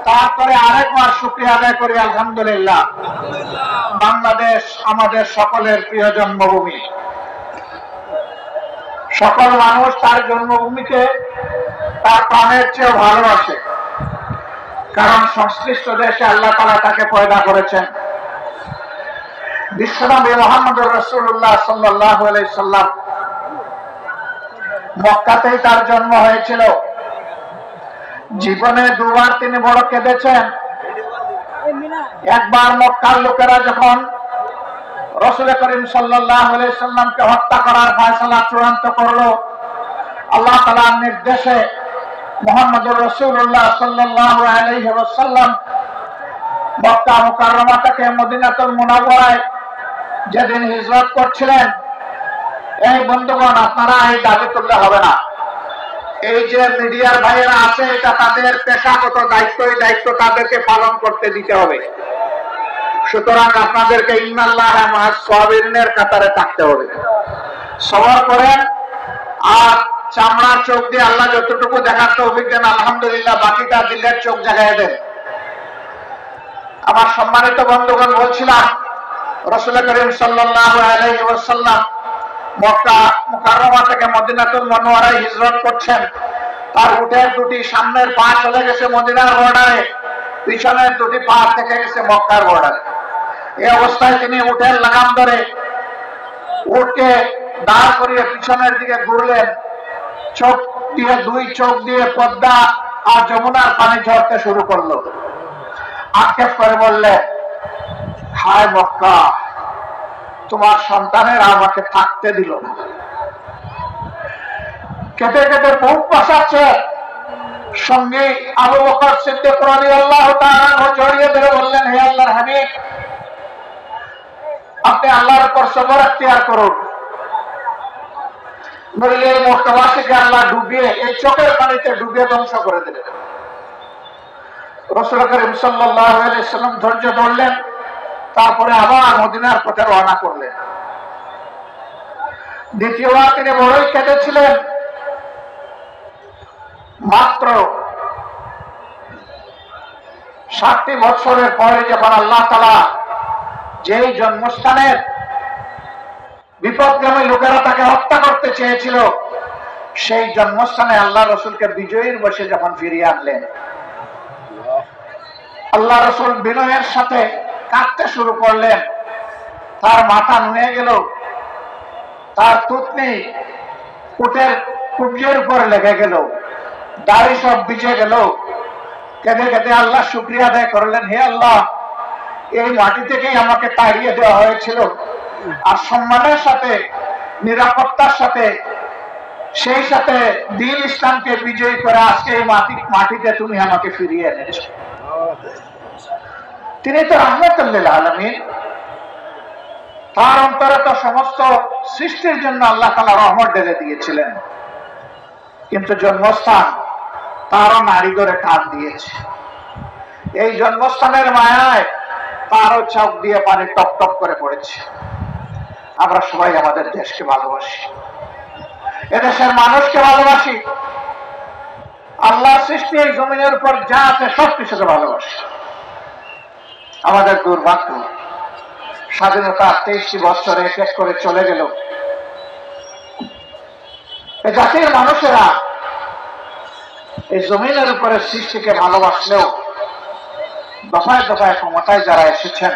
তারপরে আরেকবার শুকরিয়া আদায় করি আলহামদুলিল্লাহ। বাংলাদেশ আমাদের সকলের প্রিয় জন্মভূমি। সকল মানুষ তার জন্মভূমিকে তার প্রাণের চেয়েও ভালোবাসে, কারণ সংশ্লিষ্ট দেশে আল্লাহ তাআলা তাকে পয়দা করেছেন। বিশ্বনবী মুহাম্মদুর রাসূলুল্লাহ সাল্লাল্লাহু আলাইহি সাল্লাম মক্কাতেই তার জন্ম হয়েছিল। জীবনে দুবার তিনি বড় কেঁদেছেন। একবার মক্কার লোকেরা যখন রাসূল করিম সাল্লাল্লাহু আলাইহি সাল্লামকে হত্যা করার ফয়সালা চূড়ান্ত করলো, আল্লাহ তাআলার নির্দেশে মুহাম্মদুর রাসূলুল্লাহ সাল্লাল্লাহু আলাইহি ওয়াসাল্লাম মক্কা মুকাররমা থেকে মদিনাতুল মুনাওয়ারায় যেদিন হিজরত করছিলেন, এই বন্ধুগণ আপনারা এই দাবি তুললে হবে না। এই যে মিডিয়ার ভাইয়েরা আছে, এটা তাদের পেশাগত দায়িত্ব, এই দায়িত্ব তাদেরকে পালন করতে দিতে হবে। সুতরাং আপনাদেরকে ইন্নাল্লাহ মা'আস সাবিরিনের কাতারে থাকতে হবে। সবর করেন, আর চামড়ার চোখ দিয়ে আল্লাহ যতটুকু দেখার তৌফিক দেন আলহামদুলিল্লাহ, বাকিটা দিলের চোখ জাগায় দেন। আমার সম্মানিত বন্ধুগণ, বলছিলাম রাসূল করিম সাল্লাল্লাহু আলাইহি ওয়াসাল্লাম মক্কা মুকাররমা থেকে মদিনাতুল মুনাওয়ারায় হিজরত করছেন। তার উটের দুটি সামনের পা চলে গেছে মদিনার বর্ডারে, পিছনের দুটি পা থেকে গেছে মক্কার বর্ডারে। এই অবস্থায় তিনি উটের লাগাম ধরে উটকে দাঁড় করিয়ে পিছনের দিকে ঘুরলেন। চোখ দিয়ে, দুই চোখ দিয়ে পদ্মা আর যমুনার পানি ঝরতে শুরু করলো। আক্ষেপ করে বললেন, হায় মক্কা, তোমার সন্তানেরা আমাকে থাকতে দিল না। কেটে কেটে বুক বসাচ্ছে। সঙ্গে আবু বকর সিদ্দিক রাদিয়াল্লাহু তাআলা জড়িয়ে ধরে বললেন, হে আল্লাহর হাবিব, আপনি আল্লাহর উপর সবর এখতিয়ার করুন, নইলে মক্কাবাসীকে আল্লাহ ডুবিয়ে, এই চোখের পানিতে ডুবিয়ে ধ্বংস করে দেবেন। রাসূল করিম সাল্লাল্লাহু আলাইহি সাল্লাম ধৈর্য ধরলেন। তারপরে আবার মদিনার পথে রওনা করলেন। দ্বিতীয়বার তিনি বড়ই কেঁদেছিলেন। মাত্র 7টি বছরের পরে যখন আল্লাহ তাআলা যেই জন্মস্থানের বিপদগামী লোকেরা তাকে হত্যা করতে চেয়েছিল, সেই জন্মস্থানে আল্লাহ রসুলকে বিজয়ীর বসে যখন ফিরিয়ে আনলেন, আল্লাহ রসুল বিনয়ের সাথে কাঁদতে শুরু করলেন। তার মাথা নুয়ে গেল, তার থুতনি উটের কুবজের উপরে লেগে গেল, দাড়ি সব ভিজে গেল। কেঁদে কেঁদে আল্লাহ শুকরিয়া আদায় করলেন, হে আল্লাহ, এই মাটি থেকেই আমাকে তাড়িয়ে দেওয়া হয়েছিল, আর সম্মানের সাথে, নিরাপত্তার সাথে, সেই সাথে দ্বীন ইসলামকে বিজয়ী করে আজকে এই মাটিতে তুমি আমাকে ফিরিয়ে এনেছ। তিনি তো রাহমাতুল লিল আলামিন। তার অন্তরে তো সমস্ত সৃষ্টির জন্য আল্লাহ তাআলা রহমত ঢেলে দিয়েছিলেন, কিন্তু জন্মস্থান তারও নারী ধরে টান দিয়েছে। এই জন্মস্থানের মায়ায় তারও চোখ দিয়ে পানি টপ টপ করে পড়েছে। আমরা সবাই আমাদের দেশকে ভালোবাসি, এদেশের মানুষকে ভালোবাসি, আল্লাহ সৃষ্টি এই জমিনের উপর যা আছে সবকিছুকে ভালোবাসি। আমাদের দুর্ভাগ্য, স্বাধীনতা 23টি বছর এক এক করে চলে গেল। এই জাতির মানুষেরা এই জমিনের উপরে সৃষ্টিকে ভালোবাসলেও দফায় দফায় ক্ষমতায় যারা এসেছেন,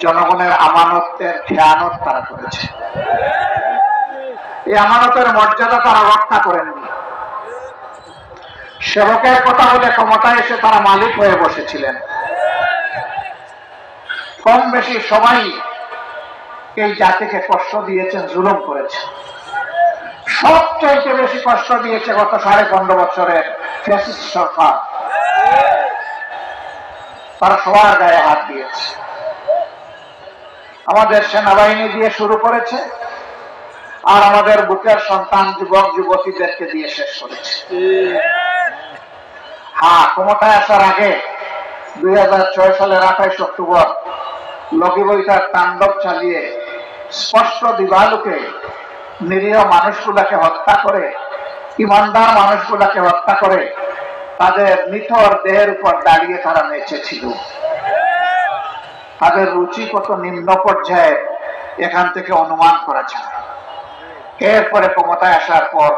জনগণের আমানতের খেয়ানত তারা করেছে। এই আমানতের মর্যাদা তারা রক্ষা করেননি। সেবকের কথা বলে ক্ষমতায় এসে তারা মালিক হয়ে বসেছিলেন। কম বেশি সবাই এই জাতিকে কষ্ট দিয়েছেন, জুলুম করেছে। সবচেয়ে বেশি কষ্ট দিয়েছে গত 15.5 বছরের ফ্যাসিস্ট সরকার। তারা সবার গায়ে হাত দিয়েছে। আমাদের সেনাবাহিনী দিয়ে শুরু করেছে, আর আমাদের বুকের সন্তান যুবক যুবতীদেরকে দিয়ে শেষ করেছে। হ্যাঁ, ক্ষমতায় আসার আগে 2006 সালের 28 অক্টোবর লগি বৈঠার তাণ্ডব চালিয়ে স্পষ্ট দিবালোকে নিরীহ মানুষগুলাকে হত্যা করে, ইমানদার মানুষগুলাকে হত্যা করে তাদের নিথর দেহের উপর দাঁড়িয়ে তারা নেচেছিল। তাদের রুচি কত নিম্ন পর্যায়ে এখান থেকে অনুমান করা যায়। এরপরে ক্ষমতায় আসার পর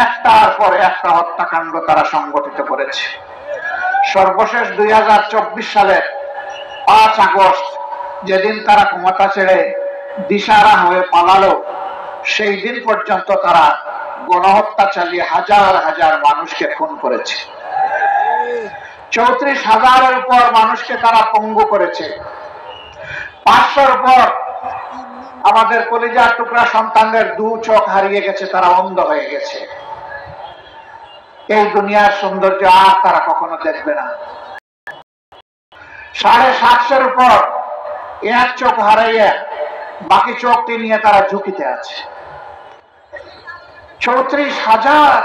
একটার পর একটা হত্যাকাণ্ড তারা সংগঠিত করেছে। সর্বশেষ 2024 সালের 5 আগস্ট যেদিন তারা ক্ষমতা ছেড়ে দিশাহারা হয়ে পালালো, সেই দিন পর্যন্ত তারা গণহত্যা চালিয়ে হাজার হাজার মানুষকে খুন করেছে। 34,000-এর উপর মানুষকে তারা পঙ্গু করেছে। 500-র উপর আমাদের কলিজার টুকরা সন্তানদের 2 চোখ হারিয়ে গেছে, তারা অন্ধ হয়ে গেছে। এই দুনিয়ার সৌন্দর্য আর তারা কখনো দেখবে না। 750-এর উপর 1 চোখ হারাইয়া বাকি চোখটি নিয়ে তারা ঝুঁকিতে আছে। 34,000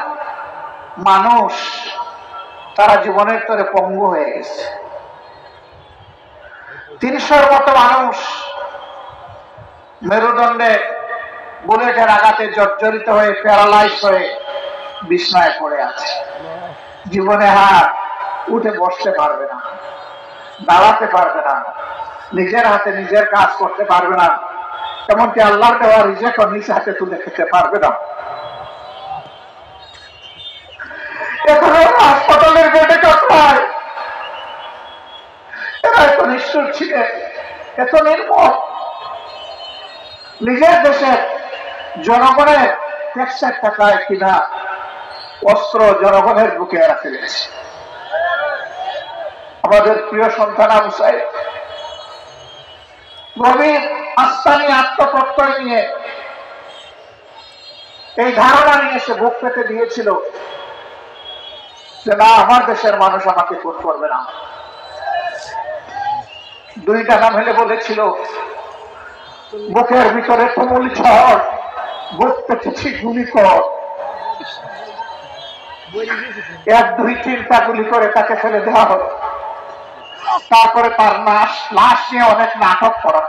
মানুষ তারা জীবনের তরে পঙ্গু হয়ে গেছে। 300-র মতো মানুষ মেরুদণ্ডে বুলেটের আঘাতে জর্জরিত হয়ে প্যারালাইজ হয়ে বিছনায় পড়ে আছে। জীবনে হাত উঠে বসতে পারবে না, দাঁড়াতে পারবে না, নিজের হাতে নিজের কাজ করতে পারবে না, এমনকি আল্লাহর দেওয়া রিজিকও নিজ হাতে তুলে খেতে পারবে না। এখানে হাসপাতালের বেডে কাটায় এরা এত নিষ্ঠুর ছিলেন, এত নির্মম। নিজের দেশের জনগণের ট্যাক্সের টাকায় কিনা অস্ত্র জনগণের বুকে রাখে গেছে। আমাদের প্রিয় সন্তান আবু সাইদ গভীর আস্থানি আত্মপ্রত্যয় নিয়ে এই ধারণা নিয়ে সে বুক পেতে দিয়েছিল যে না, আমার দেশের মানুষ আমাকে খুন করবে না। 2 টাকা মেলে বলেছিল, বুকের ভিতরে তুমুল ঝড়, বুক পেতেছি গুলি কর। 1, 2, 3টা গুলি করে তাকে ফেলে দেওয়া হলো। তারপরে তার লাশ নিয়ে অনেক নাটক করা।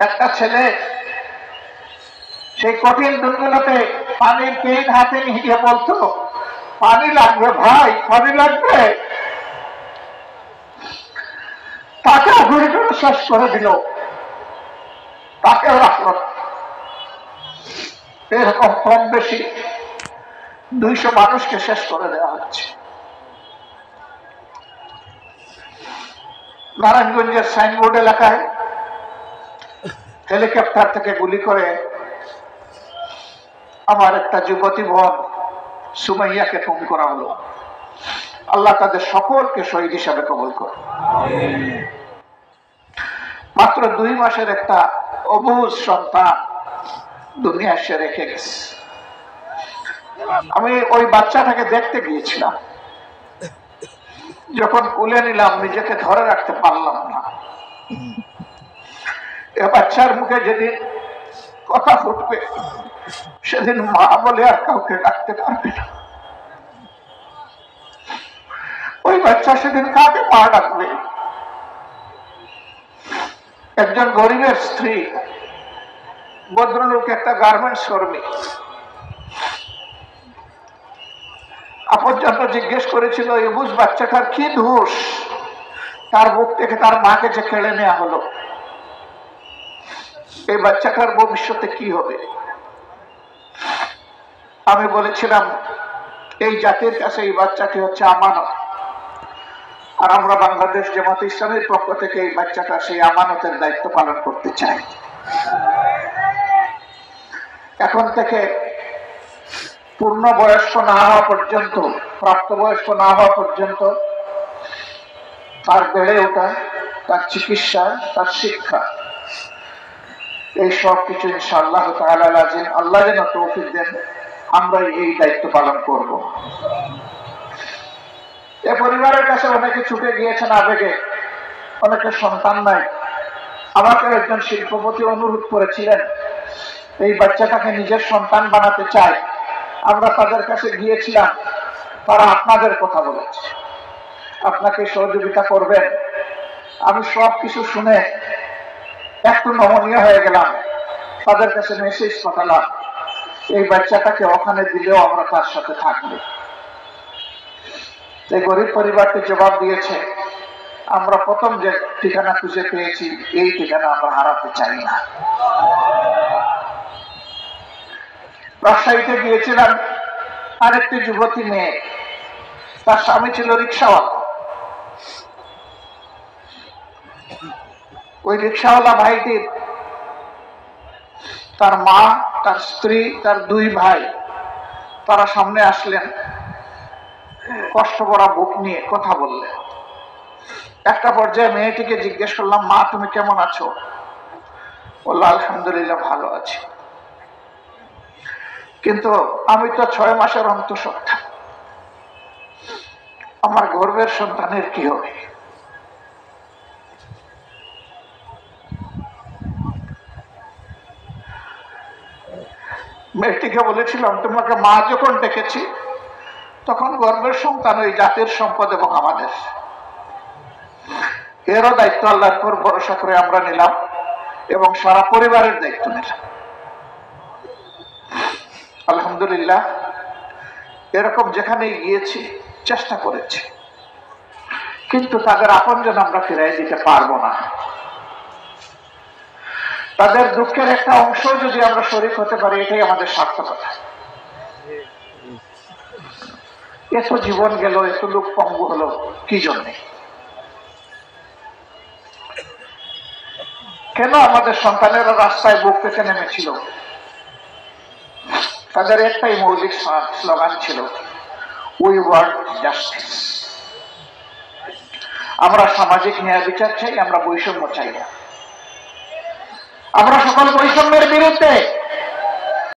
একটা ছেলে সেই কঠিন দিনগুলোতে পানির কেন হাতে নিয়ে বলতো, পানি লাগবে ভাই, পানি লাগবে। তাকেও ঘুরে ঘুরে শেষ করে দিল, তাকেও রাখলো। এরকম কম বেশি 200 মানুষকে শেষ করে দেওয়া হচ্ছে। নারায়ণগঞ্জের সাইনবোর্ড এলাকায় হেলিকপ্টার থেকে গুলি করে আমার একটা যুবতী বোন সুমাইয়াকে খুন করা হলো। আল্লাহ তাদের সকলকে শহীদ হিসাবে কবুল করে। মাত্র 2 মাসের একটা অবুঝ সন্তান দুনিয়া এসে রেখে গেছে। আমি ওই বাচ্চাটাকে দেখতে গিয়েছিলাম, যখন কোলে নিলাম নিজেকে ধরে রাখতে পারলাম না। এ বাচ্চার মুখে যেদিন কথা ফুটবে সেদিন মা বলে আর কাউকে ডাকতে পারবে না। ওই বাচ্চা সেদিন কাকে মা ডাকবে? একজন গরিবের স্ত্রী, ভদ্রলোক, একটা গার্মেন্টস কর্মী, পর্যন্ত জিজ্ঞেস করেছিল এই বুঝ বাচ্চাটার কি দোষ, তার বুক থেকে তার মাকে যে কেড়ে নেওয়া হলো, এই বাচ্চাটার ভবিষ্যতে কি হবে? আমি বলেছিলাম এই জাতির কাছে এই বাচ্চাটি হচ্ছে আমানত, আর আমরা বাংলাদেশ জামাত ইসলামের পক্ষ থেকে এই বাচ্চাটা সেই আমানতের দায়িত্ব পালন করতে চাই। এখন থেকে পূর্ণ বয়স্ক না হওয়া পর্যন্ত, প্রাপ্তবয়স্ক না হওয়া পর্যন্ত তার বেড়ে ওঠা, তার চিকিৎসা, তার শিক্ষা, এই সব কিছু ইনশাআল্লাহ তাআলা আল্লাহ যেন তৌফিক দেন, আমরা এই দায়িত্ব পালন করব। এ পরিবারের কাছে অনেকে ছুটে গিয়েছেন আবেগে, অনেকে সন্তান নাই। আমাকে একজন শিল্পপতি অনুরোধ করেছিলেন এই বাচ্চাটাকে নিজের সন্তান বানাতে চায়। আমরা তাদের কাছে গিয়েছিলাম, তারা আপনাদের কথা বলেছে, আপনাকে সহযোগিতা করবেন। আমি সব কিছু শুনে একটু নমনীয় হয়ে গেলাম, তাদের কাছে মেসেজ পাঠালাম এই বাচ্চাটাকে ওখানে দিলেও আমরা তার সাথে থাকবো। এই গরিব পরিবারটি জবাব দিয়েছে, আমরা প্রথম যে ঠিকানা খুঁজে পেয়েছি এই ঠিকানা আমরা হারাতে চাই না। রাজশাহীতে গিয়েছিলাম, আরেকটি যুবতী মেয়ে, তার স্বামী ছিল রিক্সাওয়ালা। ওই রিক্সাওয়ালা ভাইটির তার মা, তার স্ত্রী, তার দুই ভাই তারা সামনে আসলেন, কষ্ট করা বুক নিয়ে কথা বললেন। একটা পর্যায়ে মেয়েটিকে জিজ্ঞেস করলাম, মা তুমি কেমন আছো? বলল, আলহামদুলিল্লাহ ভালো আছি, কিন্তু আমি তো 6 মাসের অন্তঃসত্ত্বা, আমার গর্ভের সন্তানের কি হবে? মেয়েটিকে বলেছিলাম, তোমাকে মা যখন ডেকেছি তখন গর্ভের সন্তান ওই জাতির সম্পদ এবং আমাদের, এরও দায়িত্ব আল্লাহর উপর ভরসা করে আমরা নিলাম এবং সারা পরিবারের দায়িত্ব নিলাম। আলহামদুলিল্লাহ, এরকম যেখানে গিয়েছি চেষ্টা করেছি, কিন্তু তাদের আপনজন আমরা ফিরাই দিতে পারবো না। তাদের দুঃখের একটা অংশ যদি আমরা শরীক হতে পারি, এটাই আমাদের সার্থকতা। এত জীবন গেল, এত লোক পঙ্গু হলো কি জন্যে? কেন আমাদের সন্তানেরা রাস্তায় বুক পেতে নেমেছিল? তাদের একটাই মৌলিক স্লোগান ছিল, উই ওয়ান্ট জাস্টিস। আমরা সামাজিক ন্যায় বিচার চাই, আমরা বৈষম্য চাই না। আমরা সকল বৈষম্যের বিরুদ্ধে।